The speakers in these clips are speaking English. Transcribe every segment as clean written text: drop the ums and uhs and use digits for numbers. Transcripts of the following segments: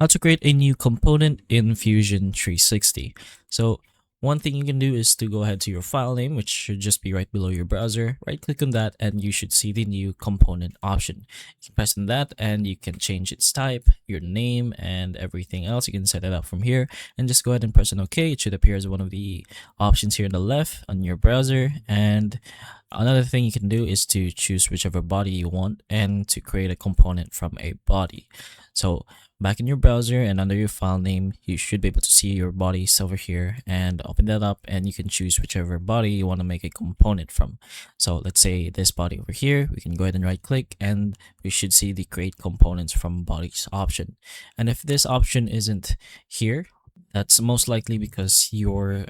how to create a new component in Fusion 360. So one thing you can do is to go ahead to your file name, which should just be right below your browser. Right click on that and you should see the new component option. You can press on that and you can change its type, your name, and everything else. You can set it up from here and just go ahead and press on OK. It should appear as one of the options here on the left on your browser. And another thing you can do is to choose whichever body you want and to create a component from a body. So back in your browser and under your file name, you should be able to see your bodies over here and open that up and you can choose whichever body you want to make a component from. So let's say this body over here, we can go ahead and right click and we should see the create components from bodies option. And if this option isn't here, that's most likely because your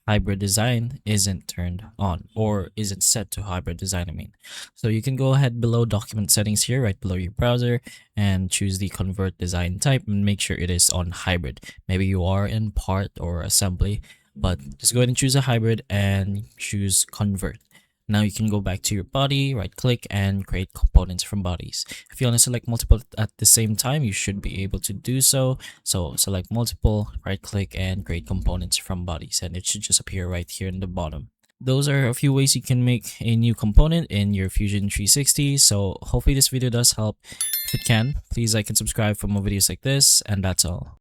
hybrid design isn't turned on or isn't set to hybrid design, I mean. So you can go ahead below document settings here, right below your browser, and choose the convert design type and make sure it is on hybrid. Maybe you are in part or assembly, but just go ahead and choose a hybrid and choose convert. Now you can go back to your body, right click, and create components from bodies. If you want to select multiple at the same time, you should be able to do so. So select multiple, right click, and create components from bodies, and it should just appear right here in the bottom. Those are a few ways you can make a new component in your Fusion 360. So hopefully this video does help. If it can, please like and subscribe for more videos like this, and that's all.